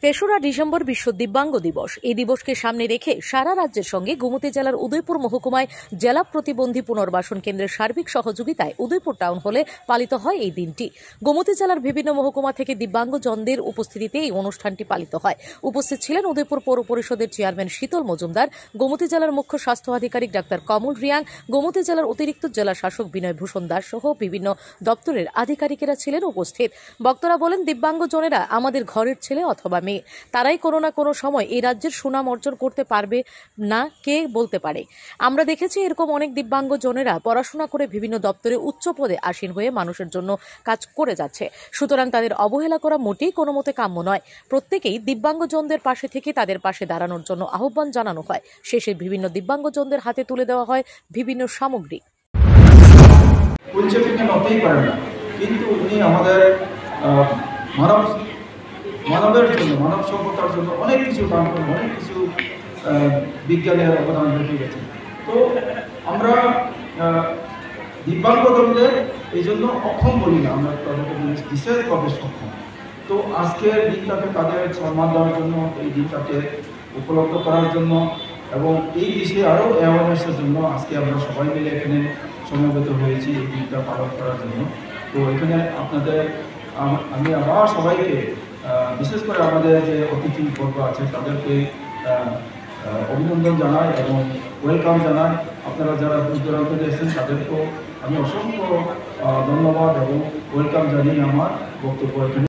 তেসরা ডিসেম্বর বিশ্ব দিব্যাঙ্গ দিবস। এই দিবসকে সামনে রেখে সারা রাজ্যের সঙ্গে গোমতী জেলার উদয়পুর মহকুমায় জেলা প্রতিবন্ধী পুনর্বাসন কেন্দ্রের সার্বিক সহযোগিতায় উদয়পুর টাউন হলে পালিত হয় এই দিনটি। গোমতী জেলার বিভিন্ন মহকুমা থেকে দিব্যাঙ্গজনদের উপস্থিতিতে এই অনুষ্ঠানটি পালিত হয়। উপস্থিত ছিলেন উদয়পুর পৌর পরিষদের চেয়ারম্যান শীতল মজুমদার, গোমতী জেলার মুখ্য স্বাস্থ্য আধিকারিক ডাক্তার কমল রিয়াং, গোমতী জেলার অতিরিক্ত জেলা শাসক বিনয় ভূষণ দাস সহ বিভিন্ন দপ্তরের আধিকারিকেরা ছিলেন উপস্থিত। বক্তারা বলেন, দিব্যাঙ্গজনেরা আমাদের ঘরের ছেলে অথবা মেয়ে, তারাই কোনো না কোনো সময় এই রাজ্যের সুনাম অর্জন করতে পারবে না কে বলতে পারে। আমরা দেখেছি এরকম অনেক দিব্যাঙ্গজনেরা পড়াশোনা করে বিভিন্ন দপ্তরে উচ্চ পদে আসীন হয়ে মানুষের জন্য কাজ করে যাচ্ছে। সুতরাং তাদের অবহেলা করা মোটেই কোনো মতে কাম্য নয়। প্রত্যেকেই দিব্যাঙ্গজনদের পাশে থেকে তাদের পাশে দাঁড়ানোর জন্য আহ্বান জানানো হয়। শেষে বিভিন্ন দিব্যাঙ্গজনদের হাতে তুলে দেওয়া হয় বিভিন্ন সামগ্রী। কিন্তু উনি আমাদের মানবের জন্য, মানব সভ্যতার জন্য অনেক কিছু দান করেন, অনেক কিছু বিজ্ঞানের অবদান রেখে গেছেন। তো আমরা দিব্যাঙ্গজনদের এই জন্য অক্ষম বলি না, আমরা তাদেরকে বিশেষভাবে সক্ষম। তো আজকের দিনটাকে তাদের সম্মান দেওয়ার জন্য, এই দিনটাকে উপলব্ধ করার জন্য এবং এই বিষয়ে আরও অ্যাওয়ারনেসের জন্য আজকে আমরা সবাই মিলে এখানে সমবেত হয়েছি এই দিনটা পালন করার জন্য। তো এখানে আপনাদের আমি আবার সবাইকে, বিশেষ করে আমাদের যে অতিথি বর্গ আছে তাদেরকে অভিনন্দন জানাই এবং ওয়েলকাম জানাই। আপনারা যারা দূর দূরান্ত এসেছেন তাদেরকেও আমি অসংখ্য ধন্যবাদ এবং ওয়েলকাম জানিয়ে আমার বক্তব্য এখানে